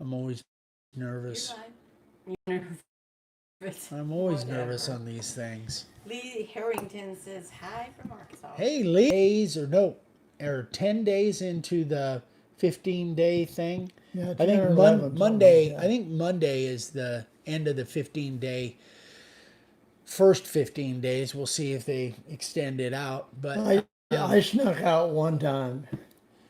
I'm always nervous. You're nervous. I'm always nervous on these things. Lee Harrington says hi from Arkansas. Hey, Lee. Days or 10 days into the 15-day thing. Yeah, I think 11, Monday. I think Monday is the end of the 15-day. First 15 days. We'll see if they extend it out. But I snuck out one time.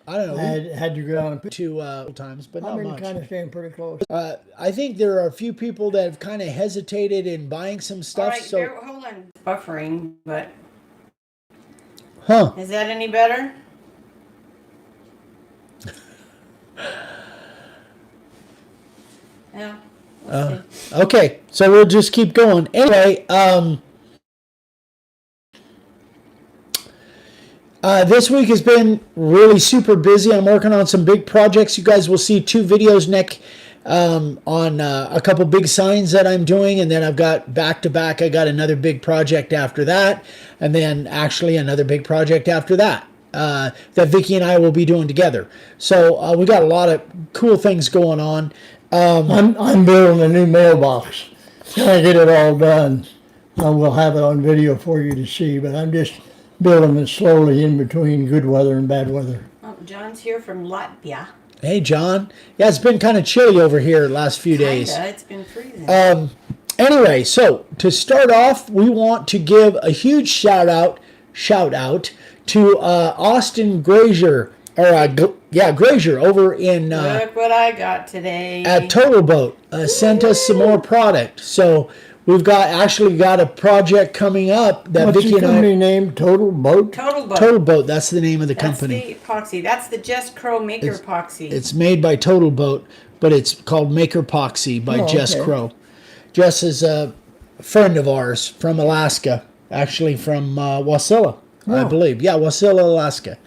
I don't know. I had to go down two times, but not much. kind of staying pretty close. I think there are a few people that have kind of hesitated in buying some stuff. All right, so hold on. Buffering, but huh? Is that any better? Yeah. We'll see. Okay, so we'll just keep going. Anyway, this week has been really super busy. I'm working on some big projects. You guys will see 2 videos next on a couple big signs that I'm doing, and then I've got back-to-back. I got another big project after that, and then actually another big project after that that Vicki and I will be doing together. So we got a lot of cool things going on. I'm building a new mailbox. When I get it all done, I will have it on video for you to see, but I'm just building it slowly in between good weather and bad weather. Oh, John's here from Latvia. Hey, John. Yeah, it's been kind of chilly over here the last few days. It's been freezing. Anyway, so to start off, we want to give a huge shout out to Austin Grazier, Grazier over in Look what I got today. at Total Boat. Sent us some more product. So we've actually got a project coming up that What's Vicki the and company name? Total Boat? Total Boat. Total Boat, that's the name of the That's company. the epoxy. That's the Just Crow Maker epoxy. It's made by Total Boat, but it's called Maker Epoxy by Jess okay. Crow. Jess is a friend of ours from Alaska, actually from Wasilla, I believe. Yeah, Wasilla, Alaska.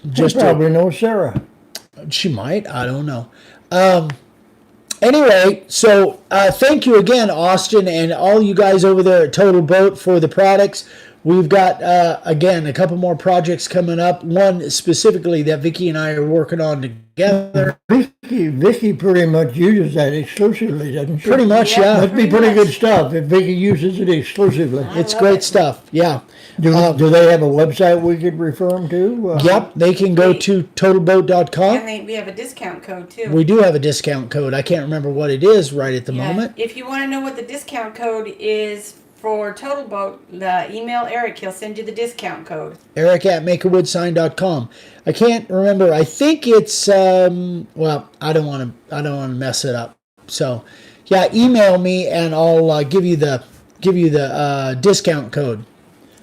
Just probably know Sarah. She might. I don't know. Anyway, so thank you again, Austin, and all you guys over there at Total Boat for the products. We've got, again, a couple more projects coming up. One specifically that Vicki and I are working on together. Vicki pretty much uses that exclusively, doesn't she? Pretty much, yeah. That'd be pretty good stuff if Vicki uses it exclusively. It's great stuff, yeah. Do they have a website we could refer them to? Yep, they can go to totalboat.com. And we have a discount code, too. We do have a discount code. I can't remember what it is right at the moment. If you want to know what the discount code is for Total Boat, email Eric. He'll send you the discount code. Eric at makeawoodsign.com. I can't remember. I think it's well, I don't want to mess it up. So, yeah, email me and I'll give you the discount code.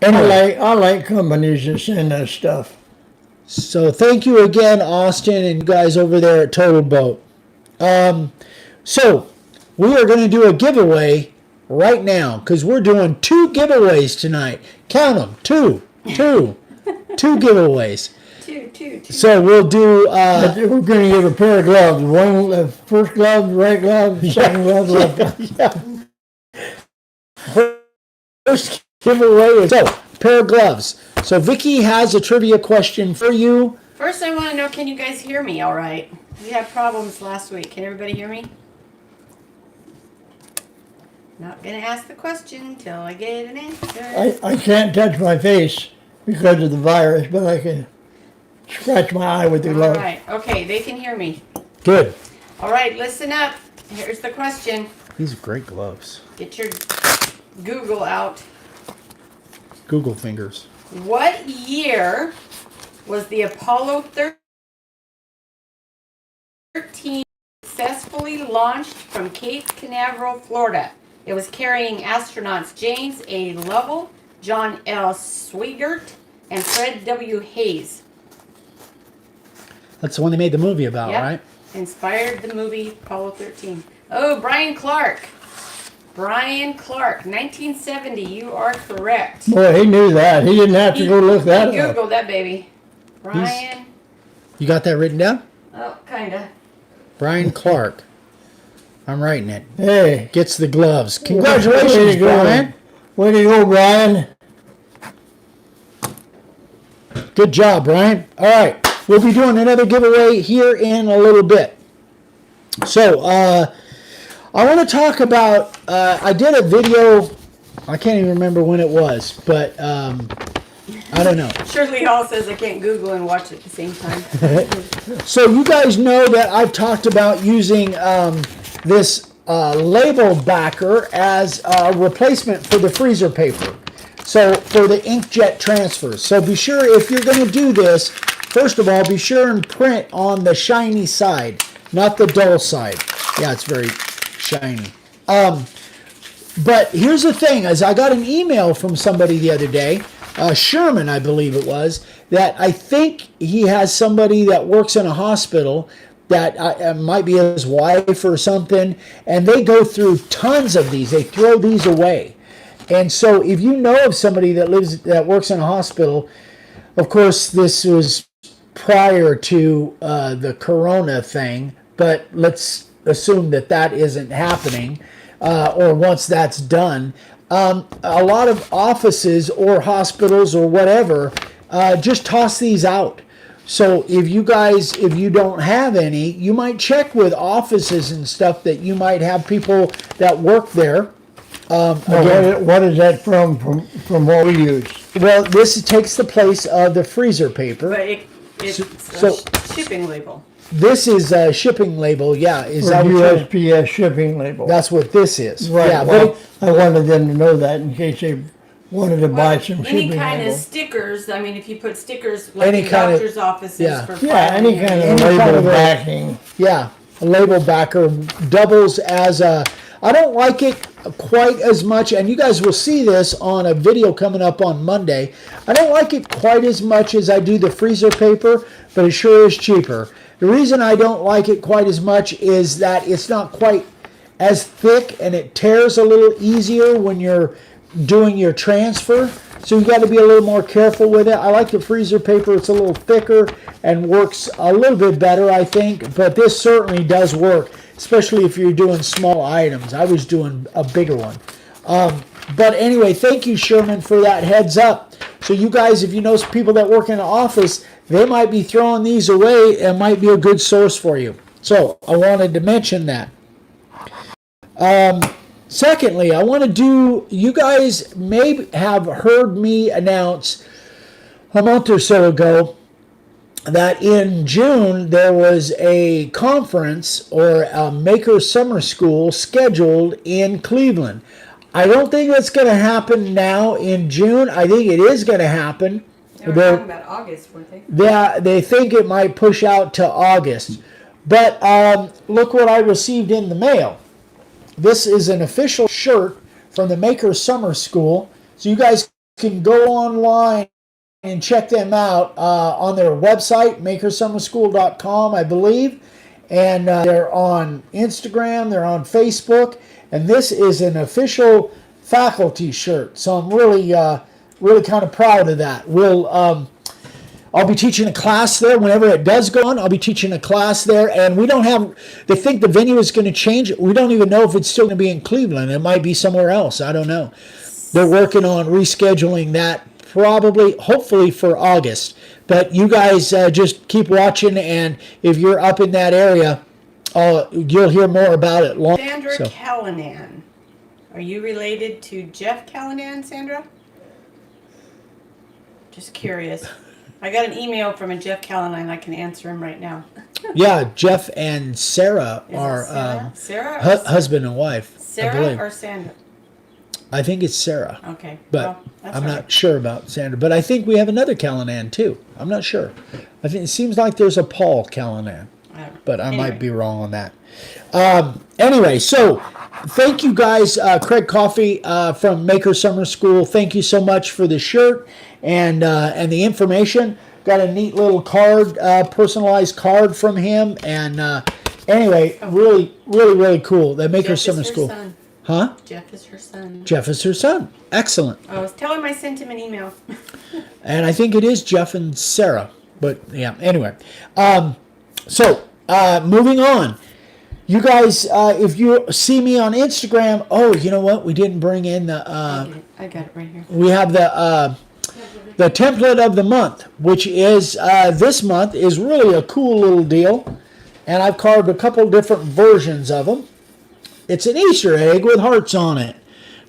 Anyway, I like companies that send us stuff. So thank you again, Austin, and you guys over there at Total Boat. So we are going to do a giveaway right now because we're doing 2 giveaways tonight. Count them, 2 giveaways. Two. So we'll do. We're going to give a pair of gloves. One first glove, right glove, second glove, left glove. First giveaway is pair of gloves. So Vicki has a trivia question for you. First, I want to know, can you guys hear me all right? We had problems last week. Can everybody hear me? Not going to ask the question until I get an answer. I can't touch my face because of the virus, but I can scratch my eye with the glove. All right. Okay, they can hear me. Good. All right, listen up. Here's the question. These are great gloves. Get your Google out. Google fingers. What year was the Apollo 13 successfully launched from Cape Canaveral, Florida? It was carrying astronauts James A. Lovell, John L. Swigert, and Fred W. Hayes. That's the one they made the movie about, Yep. right? Inspired the movie Apollo 13. Oh, Brian Clark. 1970. You are correct. Boy, he knew that. He didn't have to go look that He up. Googled that, baby. Brian. You got that written down? Oh, kinda. Brian Clark. I'm writing it. Hey. Gets the gloves. Way Congratulations, to go. Brian. Way to go, Brian. Good job, Brian. All right. We'll be doing another giveaway here in a little bit. So I want to talk about. I did a video. I can't even remember when it was, but I don't know. Shirley Hall says I can't Google and watch at the same time. So you guys know that I've talked about using this label backer as a replacement for the freezer paper. So for the inkjet transfers. So be sure, if you're going to do this, first of all, be sure and print on the shiny side, not the dull side. Yeah, it's very shiny. But here's the thing, as I got an email from somebody the other day, Sherman, I believe it was, that I think he has somebody that works in a hospital that might be his wife or something, and they go through tons of these. They throw these away. And so if you know of somebody that works in a hospital, of course, this was prior to the corona thing, but let's assume that isn't happening, or once that's done. A lot of offices or hospitals or whatever just toss these out. So if you don't have any, you might check with offices and stuff that you might have people that work there. What is that from what we use? Well, this takes the place of the freezer paper. But it's So- a shipping label. This is a shipping label, yeah. Is For that what USPS shipping label. that's what this is. Right, Yeah, well, I wanted them to know that in case they wanted to buy some Any shipping kind label. of stickers. I mean, if you put stickers like Any in kind of- doctors' offices yeah. for Yeah, any filing kind and- of Any kind label of a- backing. yeah, a label backer doubles as a. I don't like it quite as much, and you guys will see this on a video coming up on Monday. I don't like it quite as much as I do the freezer paper, but it sure is cheaper. The reason I don't like it quite as much is that it's not quite as thick, and it tears a little easier when you're doing your transfer. So you got to be a little more careful with it. I like the freezer paper. It's a little thicker and works a little bit better, I think. But this certainly does work, especially if you're doing small items. I was doing a bigger one. But anyway, thank you, Sherman, for that heads up. So you guys, if you know some people that work in an office, they might be throwing these away and might be a good source for you. So I wanted to mention that. Secondly, I want to do, you guys may have heard me announce a month or so ago that in June there was a conference or a Maker Summer School scheduled in Cleveland. I don't think that's going to happen now in June. I think it is going to happen. They were talking about August, weren't they? Yeah, they think it might push out to August. But look what I received in the mail. This is an official shirt from the Maker Summer School. So you guys can go online and check them out on their website, makersummerschool.com, I believe. And they're on Instagram, they're on Facebook. And this is an official faculty shirt. So I'm really, really kind of proud of that. I'll be teaching a class there whenever it does go on. I'll be teaching a class there, and we don't have. They think the venue is going to change. We don't even know if it's still going to be in Cleveland. It might be somewhere else. I don't know. They're working on rescheduling that, probably, hopefully for August. But you guys just keep watching, and if you're up in that area, you'll hear more about it. Sandra Callanan. Are you related to Jeff Callanan, Sandra? Just curious. I got an email from a Jeff Callanan. I can answer him right now. Yeah, Jeff and Sarah Is it are Sarah? husband and wife. I Sarah believe. or Sandra? I think it's Sarah. Okay. But well, that's I'm all not right. sure about Sandra. But I think we have another Callanan too. I'm not sure. I think it seems like there's a Paul Callanan, I don't know. but I Anyway. might be wrong on that. Anyway, so thank you guys, Craig Coffey from Maker Summer School. Thank you so much for the shirt and the information. Got a neat little card, personalized card from him. And anyway, really, really, really cool. The Maker Jeff Summer is her School. son. Huh? Jeff is her son. Jeff is her son. Excellent. Tell him I sent him an email. And I think it is Jeff and Sarah. But yeah, anyway. So moving on. You guys, if you see me on Instagram, oh, you know what? We didn't bring in the. I got it right here. We have the template of the month, which is this month is really a cool little deal. and I've carved a couple different versions of them. It's an Easter egg with hearts on it.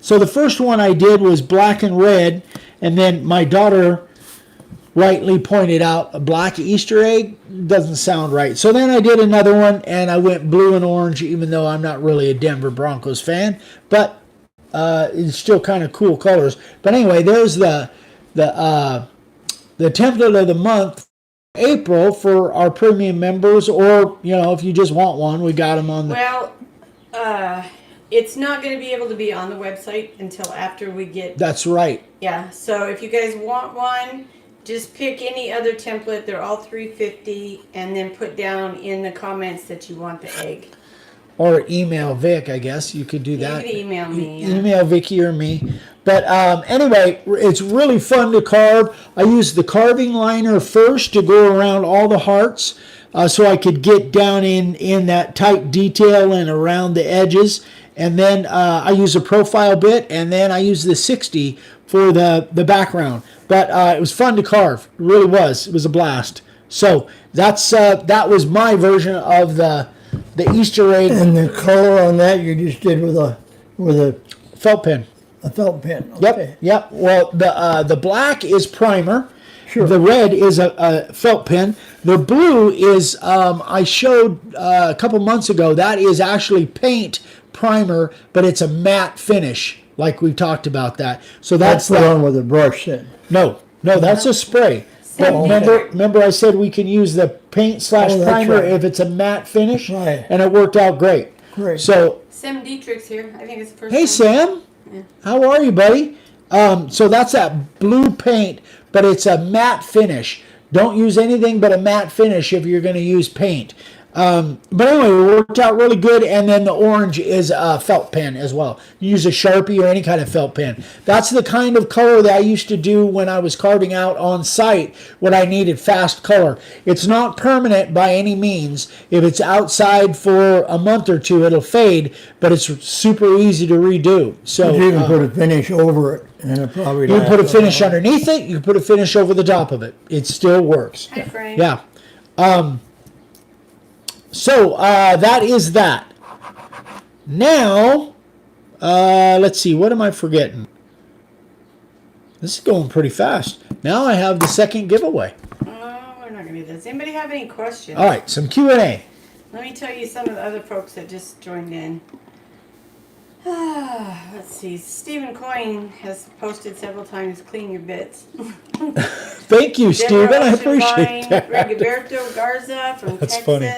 So the first one I did was black and red, and then my daughter rightly pointed out a black Easter egg doesn't sound right. So then I did another one, and I went blue and orange, even though I'm not really a Denver Broncos fan, but it's still kind of cool colors. But anyway, there's the template of the month, April, for our premium members, or if you just want one, we got them on the. Well, it's not going to be able to be on the website until after we get. That's right. Yeah. So if you guys want one, just pick any other template. They're all $3.50, and then put down in the comments that you want the egg. Or email Vic, I guess you could do that. You could email me. Yeah. Email Vicky or me. But anyway, it's really fun to carve. I used the carving liner first to go around all the hearts, so I could get down in that tight detail and around the edges. And then I use a profile bit, and then I use the 60 for the background. But it was fun to carve. It really was. It was a blast. So that was my version of the Easter egg. And the color on that you just did with a felt pen. A felt pen. Okay. Yep. Well, the black is primer. Sure. The red is a felt pen. The blue is I showed a couple months ago. That is actually paint primer, but it's a matte finish, like we talked about that. So that's the one with the brush then. No, that's a spray. But remember I said we can use the paint / primer right. if it's a matte finish, right. And it worked out great. Great. So Sam Dietrich's here. I think it's the first hey, time. Sam. Yeah. How are you, buddy? So that's that blue paint, but it's a matte finish. Don't use anything but a matte finish if you're going to use paint. But anyway, it worked out really good. And then the orange is a felt pen as well. You use a Sharpie or any kind of felt pen. That's the kind of color that I used to do when I was carving out on site when I needed fast color. It's not permanent by any means. If it's outside for a month or two, it'll fade, but it's super easy to redo. So you can put a finish over it, and it probably. You can put a finish underneath it. You can put a finish over the top of it. It still works. Hi, Frank. Yeah. So that is that. Now, let's see. What am I forgetting? This is going pretty fast. Now I have the second giveaway. Oh, we're not going to do this. Anybody have any questions? All right, some Q&A. Let me tell you some of the other folks that just joined in. Let's see. Stephen Coyne has posted several times, clean your bits. Thank you, Stephen. I appreciate that. Rigoberto Garza from That's Texas. funny.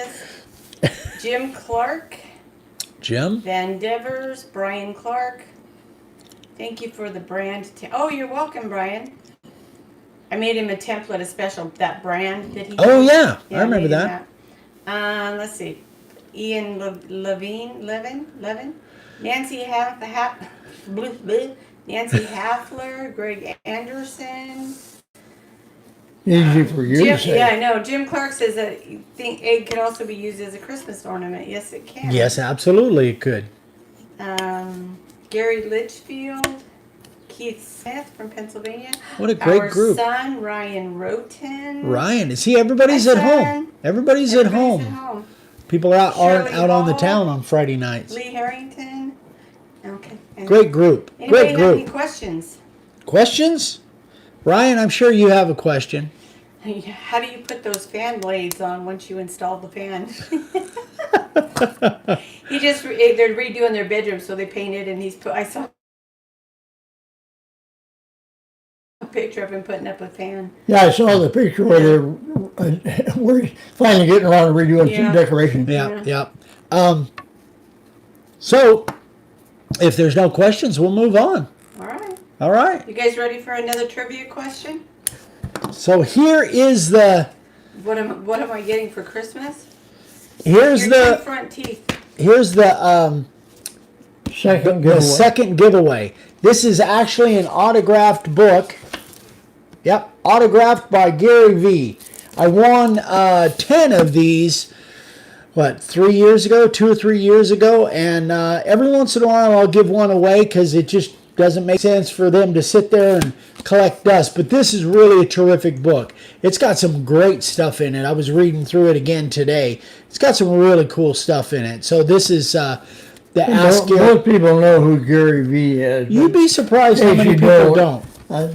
Jim Clark. Jim? Van Devers. Brian Clark. Thank you for the brand. Oh, you're welcome, Brian. I made him a template, a special, that brand that he Oh, used. yeah. I remember that. Let's see. Ian Levin. Nancy Nancy Hafler, Greg Anderson. Easy for you to say. Yeah, I know. Jim Clark says that you think egg can also be used as a Christmas ornament. Yes, it can. Yes, absolutely it could. Gary Litchfield, Keith Smith from Pennsylvania. What a great Our group. son, Ryan Rhotens. Ryan, see, everybody's at home. Everybody's at home. People aren't out on the town on Friday nights. Lee Harrington. Okay. And Great group. anybody Great have any group. questions? Questions? Ryan, I'm sure you have a question. How do you put those fan blades on once you install the fan? They're redoing their bedroom, so they painted, and I saw a picture of him putting up a fan. Yeah, I saw the picture where we're finally getting around to redoing some decorations. Yeah. So, if there's no questions, we'll move on. All right. You guys ready for another trivia question? So here is the. What am I getting for Christmas? Here's Your two front teeth. Here's the second giveaway. This is actually an autographed book. Yep, autographed by Gary V. I won 10 of these. 3 years ago, 2 or 3 years ago, and every once in a while I'll give one away because it just doesn't make sense for them to sit there and collect dust. But this is really a terrific book. It's got some great stuff in it. I was reading through it again today. It's got some really cool stuff in it. So this is the Ask Gary. Most people know who Gary V is. You'd be surprised how many people don't.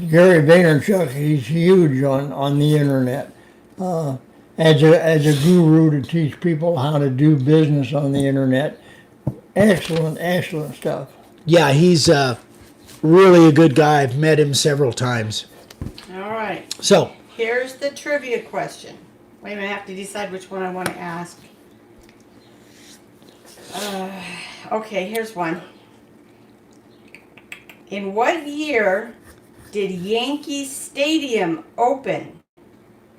Gary Vaynerchuk, he's huge on the internet. As a guru to teach people how to do business on the internet. Excellent stuff. Yeah, he's really a good guy. I've met him several times. All right. So Here's the trivia question. Wait a minute, I have to decide which one I want to ask. Okay, here's one. In what year did Yankee Stadium open?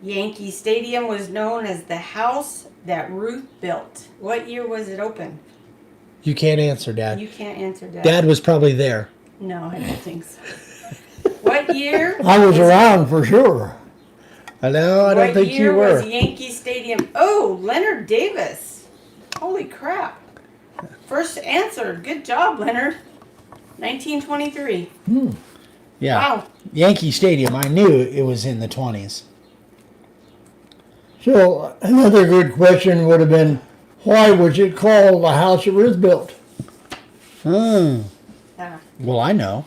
Yankee Stadium was known as the house that Ruth built. What year was it open? you can't answer, Dad. You can't answer that. Dad was probably there. No, I don't think so. What year? I was around for sure. I know, I don't think you What year were. was Yankee Stadium? Oh, Leonard Davis. Holy crap. First answer. Good job, Leonard. 1923. Yeah. Wow. Yankee Stadium, I knew it was in the 20s. So another good question would have been, why was it called the house that Ruth built? Hmm. Ah, Well, I know.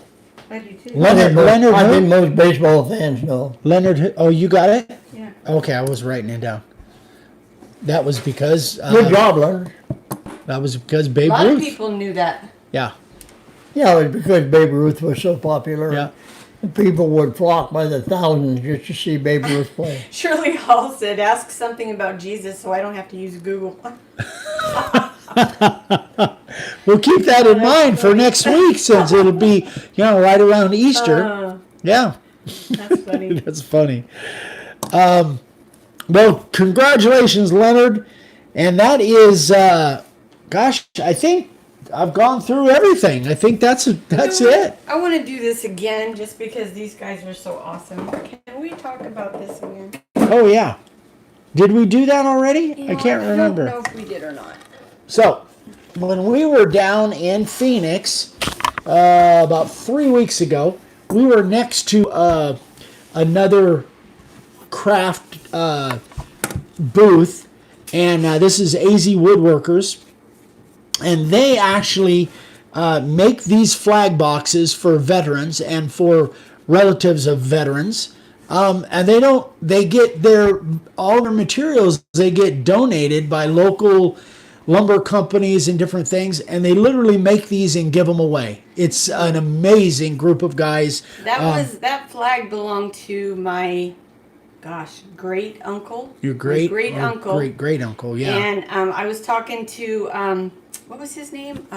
I do too. Leonard I think who? most baseball fans know. Leonard who? Oh, you got it? Yeah. Okay, I was writing it down. That was because Good job, Leonard. that was because A Babe lot of Ruth. people knew that. Yeah. Yeah, it was because Babe Ruth was so popular. Yeah. People would flock by the thousands just to see Babe Ruth play. Shirley Hall said, ask something about Jesus so I don't have to use Google. We'll keep that in mind for next week since it'll be, right around Easter. Yeah. That's funny. That's funny. Well, congratulations, Leonard. And that is, I think I've gone through everything. I think that's it. I want to do this again just because these guys are so awesome. Can we talk about this again? Oh, yeah. Did we do that already? I can't remember. I don't know if we did or not. So, when we were down in Phoenix about 3 weeks ago, we were next to another craft booth, and this is AZ Woodworkers, and they actually make these flag boxes for veterans and for relatives of veterans. And they get all their materials, they get donated by local lumber companies and different things, and they literally make these and give them away. It's an amazing group of guys. That flag belonged to my great uncle. Your great uncle. Great uncle, yeah. And I was talking to what was his name?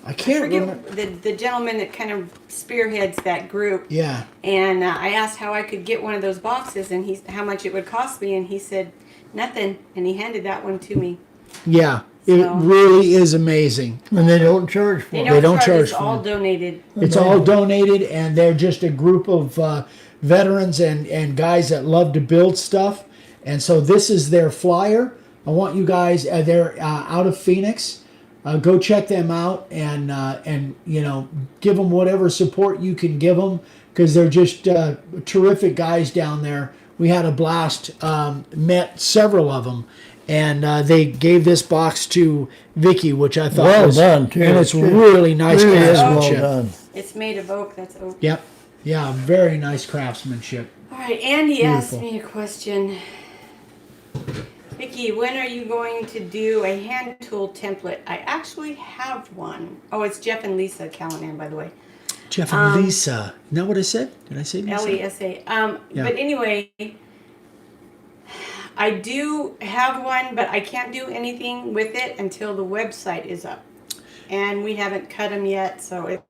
I can't remember. The gentleman that kind of spearheads that group. Yeah. And I asked how I could get one of those boxes and how much it would cost me, and he said nothing, and he handed that one to me. Yeah. It really is amazing. And they don't charge for it. They don't charge. charge It's for all it. donated. It's all donated, and they're just a group of veterans and guys that love to build stuff. And so this is their flyer. I want you guys, they're out of Phoenix. Go check them out and give them whatever support you can give them, because they're just terrific guys down there. We had a blast, met several of them, and they gave this box to Vicky, which I thought Well was done, too. and it's really nice Really is well craftsmanship. done. It's made of oak. That's oak. Yep, yeah, very nice craftsmanship. All right, Andy asked Beautiful. me a question. Vicki, when are you going to do a hand tool template? I actually have one. Oh, it's Jeff and Lisa Callahan, by the way. Jeff and Lisa. Isn't that what I said? Did I say Lisa? Lesa. Yeah. But anyway, I do have one, but I can't do anything with it until the website is up. And we haven't cut them yet, so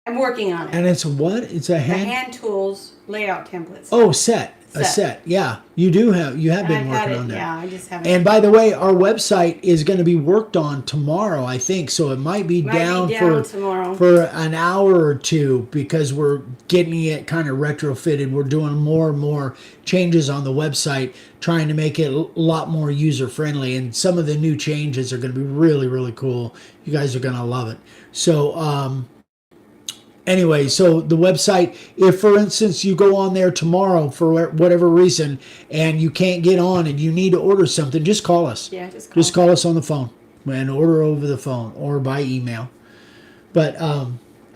I'm working on it. And it's what? It's a The hand. hand tools layout templates. Oh, set. A Set. set. Yeah, you do have. You have And been I've had working it, on that. yeah, I just haven't. And by the way, our website is going to be worked on tomorrow, I think. So it might be down tomorrow. for an hour or two, because we're getting it kind of retrofitted. We're doing more and more changes on the website, trying to make it a lot more user friendly. And some of the new changes are going to be really, really cool. You guys are going to love it. So anyway, so the website, if for instance you go on there tomorrow for whatever reason and you can't get on and you need to order something, just call us. Yeah, just call. Just call us on the phone and order over the phone or by email. But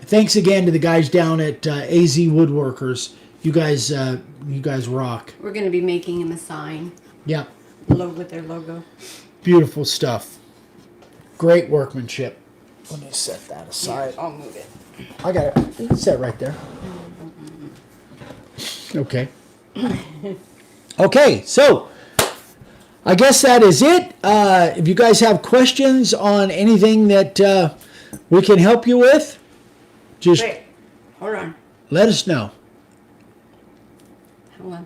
thanks again to the guys down at AZ Woodworkers. You guys rock. We're going to be making him a sign. Yeah. With their logo. Beautiful stuff. Great workmanship. Let me set that aside. I'll move it. I got it. It's set right there. Okay. Okay, so I guess that is it. If you guys have questions on anything that we can help you with, just Wait, hold on. let us know. Hold on.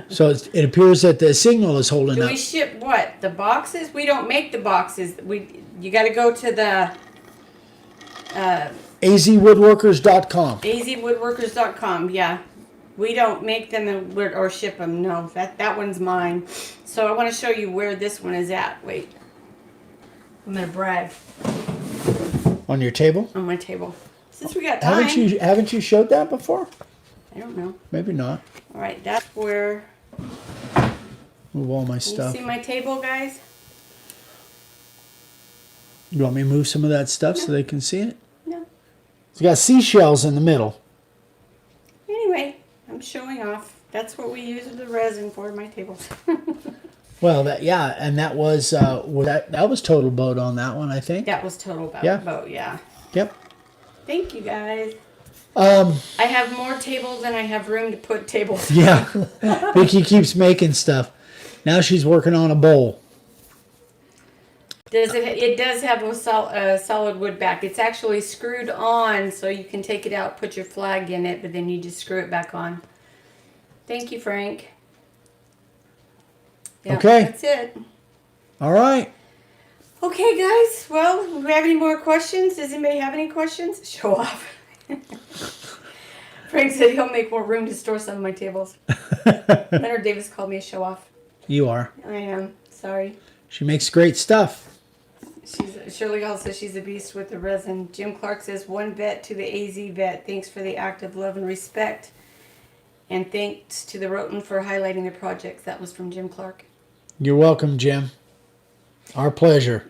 So it appears that the signal is holding Do up. we ship what? The boxes? We don't make the boxes. You got to go to the azwoodworkers.com. azwoodworkers.com. Yeah. We don't make them or ship them. No, that one's mine. So I want to show you where this one is at. Wait. I'm going to brag On your table? on my table. Since we got time. Haven't you showed that before? I don't know. Maybe not. All right, that's where. Move all my You stuff. see my table, guys? You want me to move some of that stuff so they can see it? No. It's got seashells in the middle. Anyway, I'm showing off. That's what we use the resin for my tables. Well, and that was that was Total Boat on that one, I think. That was total about Yeah. boat, yeah. Yep. Thank you, guys. Um. I have more tables than I have room to put tables. Yeah. Vicky keeps making stuff. Now she's working on a bowl. It does have a solid wood back. It's actually screwed on, so you can take it out, put your flag in it, but then you just screw it back on. Thank you, Frank. Yeah, Okay. That's it. All right. Okay, guys. Well, do we have any more questions? Does anybody have any questions? Show off. Frank said he'll make more room to store some of my tables. Leonard Davis called me a show off. You are. I am. Sorry. She makes great stuff. Shirley Hall says she's a beast with the resin. Jim Clark says, one vet to the AZ vet. Thanks for the act of love and respect. And thanks to the Rhotens for highlighting their projects. That was from Jim Clark. You're welcome, Jim. Our pleasure.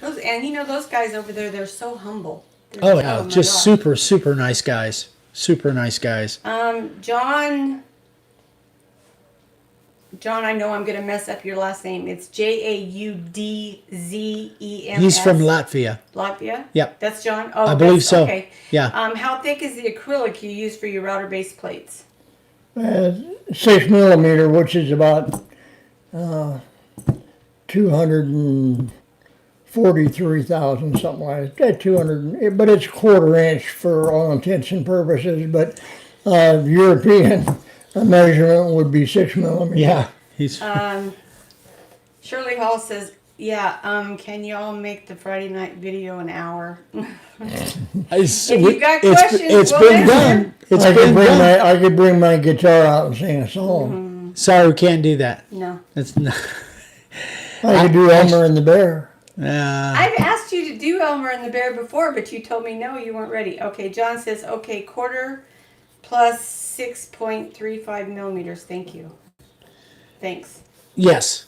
Those guys over there, they're so humble. Oh, yeah. my Just gosh. super, super nice guys. Super nice guys. John, I know I'm going to mess up your last name. It's Jaudzem. He's from Latvia. Latvia? Yep. That's John? Oh, I believe so. Okay. Yeah. How thick is the acrylic you use for your router base plates? 6 millimeter, which is about 243,000, something like that. 200, but it's 1/4 inch for all intents and purposes. But European measurement would be 6 millimeters. Yeah. He's. Shirley Hall says, yeah, can y'all make the Friday night video an hour? If you've got questions, it's we'll been answer. done. It's I been done. I could bring my guitar out and sing a song. Sorry, we can't do that. No. It's not. I could do Elmer and the Bear. I've asked you to do Elmer and the Bear before, but you told me no, you weren't ready. Okay, John says, okay, 1/4 plus 6.35 millimeters. Thank you. Thanks. Yes,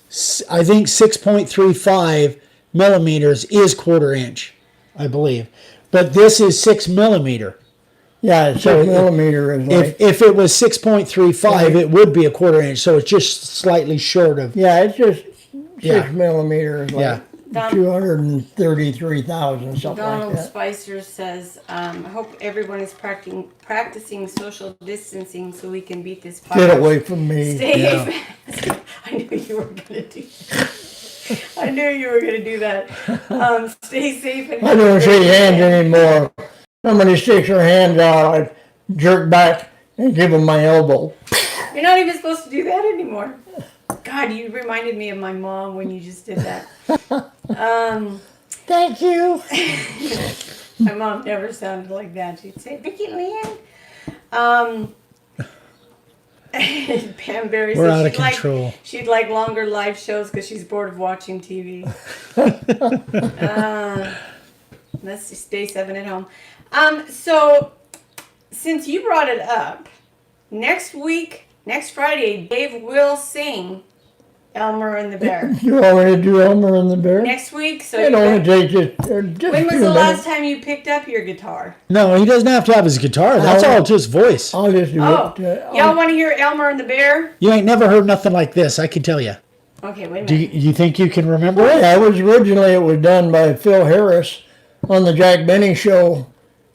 I think 6.35 millimeters is 1/4 inch, I believe, but this is 6 millimeter. Yeah, 6 millimeter is like. If it was 6.35, it would be a 1/4 inch. So it's just slightly short of. Yeah, it's just 6 Yeah. millimeter is like Yeah. 233,000, something Donald like that. Spicer says, I hope everyone is practicing social distancing so we can beat this virus. Get away from me. Stay. I knew you were gonna do. I knew you were gonna do that. Stay safe and. I don't shake hands anymore. Somebody sticks their hands out, I jerk back and give them my elbow. You're not even supposed to do that anymore. God, you reminded me of my mom when you just did that. Thank you. My mom never sounded like that. She'd say, Vicky Lynn. Pam Berry We're said out of control. she'd like longer live shows because she's bored of watching TV. Let's just stay 7 at home. So since you brought it up, next Friday, Dave will sing Elmer and the Bear. You want me to do Elmer and the Bear? Next week, so It only takes just when a was few the minutes. last time you picked up your guitar? No, he doesn't have to have his guitar. That's all just voice. I'll just do Oh, it. y'all want to hear Elmer and the Bear? You ain't never heard nothing like this, I can tell you. Okay, wait a Do minute. you think you can remember it? Yeah, it was done by Phil Harris on the Jack Benny show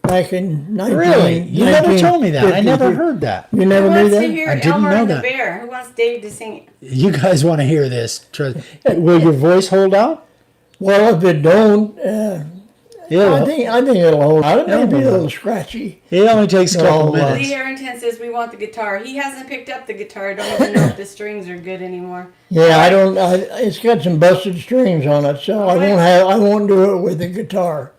back in 19... Really? You never told me that. I never 1952. heard that. You Who never knew wants to that? hear I didn't Elmer know and the that. Bear? Who wants Dave to sing it? You guys want to hear this. Will your voice hold out? Well, if it don't, Yeah. I think it'll hold out. It may be a little scratchy. It only takes a couple No, Lee minutes. Harrington says we want the guitar. He hasn't picked up the guitar. I don't even know if the strings are good anymore. Yeah, it's got some busted strings on it, so I won't do it with the guitar.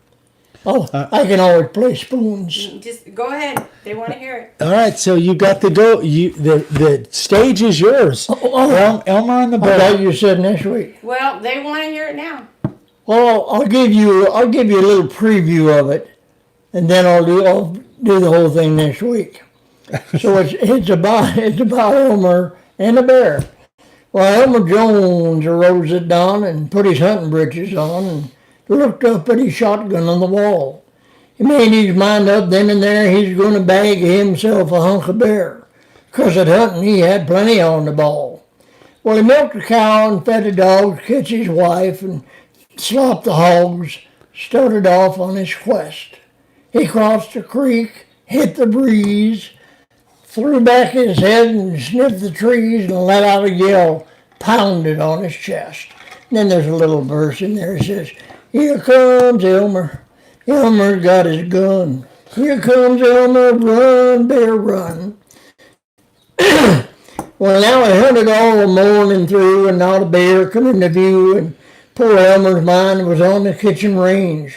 Oh, I can always play spoons. Just go ahead. They want to hear it. All right, so you got the go. The stage is yours. Elmer and the I Bear. thought you said next week. Well, they want to hear it now. Well, I'll give you a little preview of it, and then I'll do the whole thing next week. So it's about Elmer and the Bear. Well, Elmer Jones arose at dawn and put his hunting breeches on and looked up at his shotgun on the wall. He made his mind up then and there he's going to bag himself a hunk of bear, 'cause at hunting he had plenty on the ball. Well, he milked a cow and fed the dogs, kissed his wife, and slopped the hogs, started off on his quest. He crossed a creek, hit the breeze, threw back his head and sniffed the trees and let out a yell, pounded on his chest. And then there's a little verse in there that says, "Here comes Elmer. Elmer's got his gun. Here comes Elmer, run, bear, run." Well, now he hunted all the morning through, and not a bear come into view, and poor Elmer's mind was on the kitchen range.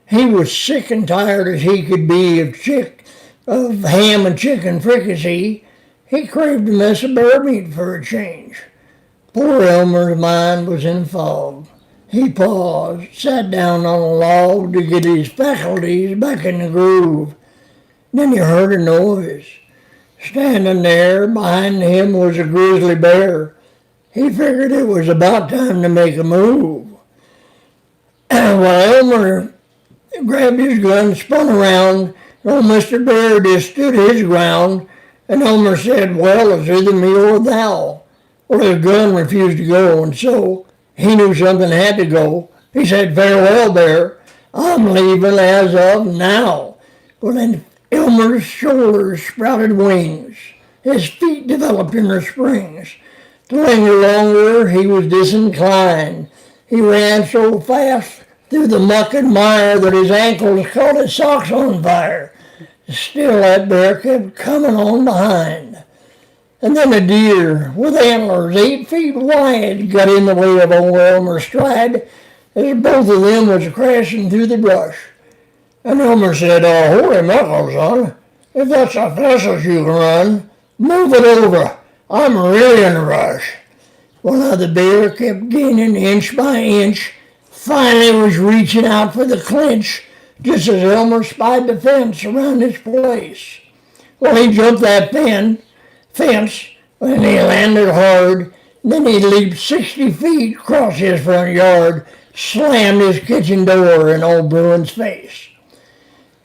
He was sick and tired as he could be of ham and chicken fricassee. He craved a mess of bear meat for a change. Poor Elmer's mind was in fog. He paused, sat down on a log to get his faculties back in the groove. Then he heard a noise. Standing there behind him was a grizzly bear. He figured it was about time to make a move. Well, Elmer grabbed his gun, spun around, and old Mr. Bear just stood his ground, and Elmer said, "Well, it's either me or thou." Well, his gun refused to go, and so he knew something had to go. He said, "Farewell, Bear. I'm leaving as of now." Well, then Elmer's shoulders sprouted wings. His feet developed inner springs. To linger longer, he was disinclined. He ran so fast through the muck and mire that his ankles caught his socks on fire. Still, that bear kept coming on behind. And then a deer with antlers 8 feet wide got in the way of old Elmer's stride as both of them was crashing through the brush. And Elmer said, "Oh, holy knuckles, son. If that's the fastest you can run, move it over. I'm really in a rush." Well, now the bear kept gaining inch by inch. Finally was reaching out for the clinch just as Elmer spied the fence around his place. Well, he jumped that fence and he landed hard. Then he leaped 60 feet across his front yard, slammed his kitchen door in old Bruin's face.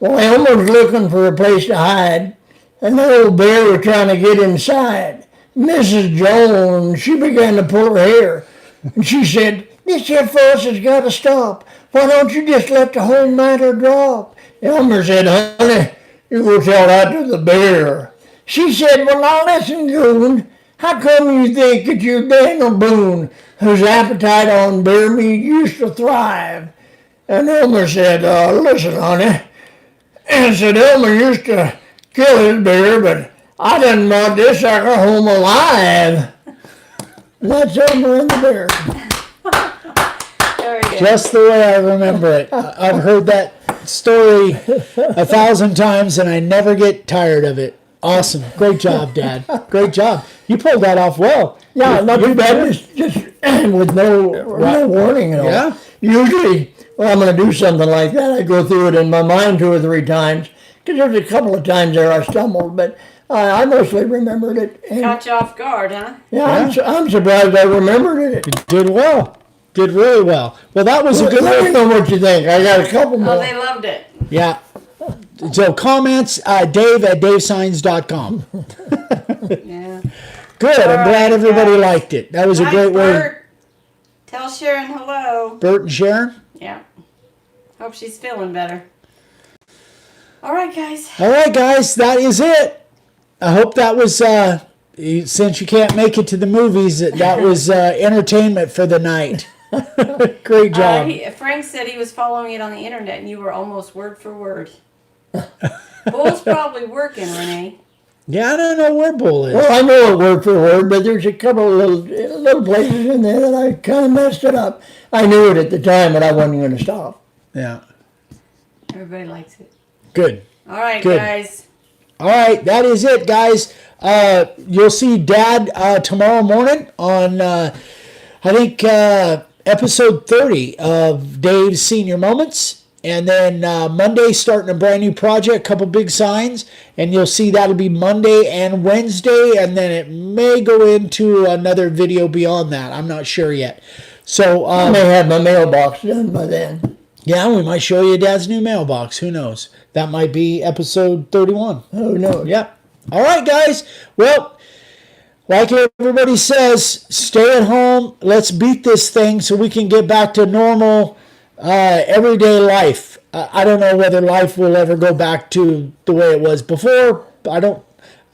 Well, Elmer was looking for a place to hide, and the old bear was trying to get inside. Mrs. Jones, she began to pull her hair, and she said, "This here fuss has got to stop. Why don't you just let the whole matter drop?" Elmer said, "Honey, you go tell that to the bear." She said, "Well, now listen, Goon. How come you think that you're Daniel Boone, whose appetite on bear meat used to thrive?" And Elmer said, "Listen, honey." And said, "Elmer used to kill his bear, but I done brought this sucker home alive." That's Elmer and the Bear. Very good. Just the way I remember it. I've heard that story 1,000 times and I never get tired of it. Awesome. Great job, Dad. Great job. You pulled that off well. Yeah, not too bad. Just with no warning at all. Yeah. Usually well, I'm going to do something like that, I go through it in my mind 2 or 3 times, because there's a couple of times there I stumbled, but I mostly remembered it. And, Caught you off guard, huh? yeah, I'm surprised I remembered it. Did well. Did really well. Well, that was a good Let me know what you think. I got a couple more. Oh, they loved it. Yeah. So comments, Dave at davesigns.com. Yeah. Good. I'm All glad right, everybody guys. liked it. That was a Hi, great way. Bert. Tell Sharon hello. Bert and Sharon. Yeah. Hope she's feeling better. All right, guys. All right, guys. That is it. I hope that was, since you can't make it to the movies, that was entertainment for the night. Great job. Frank said he was following it on the internet, and you were almost word for word. Bull's probably working, Renee. Yeah, I don't know where Bull is. Well, I know it word for word, but there's a couple of little places in there that I kind of messed it up. I knew it at the time, but I wasn't going to stop. Yeah. Everybody likes it. Good. All right, Good. guys. All right, that is it, guys. You'll see Dad tomorrow morning on, I think, episode 30 of Dave's Senior Moments. And then Monday, starting a brand new project, couple big signs. And you'll see that'll be Monday and Wednesday. And then it may go into another video beyond that. I'm not sure yet. So I may have my mailbox done by then. yeah, we might show you Dad's new mailbox. Who knows? That might be episode 31. Who knows? Yep. All right, guys. Well, like everybody says, stay at home. Let's beat this thing so we can get back to normal everyday life. I don't know whether life will ever go back to the way it was before. I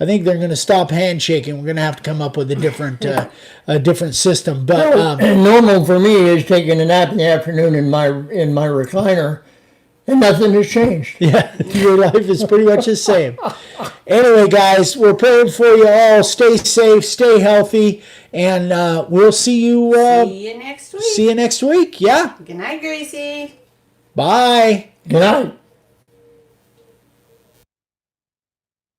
think they're going to stop handshaking. We're going to have to come up with a different system. But And normal for me is taking a nap in the afternoon in my recliner, and nothing has changed. yeah, your life is pretty much the same. Anyway, guys, we're praying for you all. Stay safe, stay healthy, and we'll see you. See you next week. See you next week. Yeah. Good night, Gracie. Bye. Good night.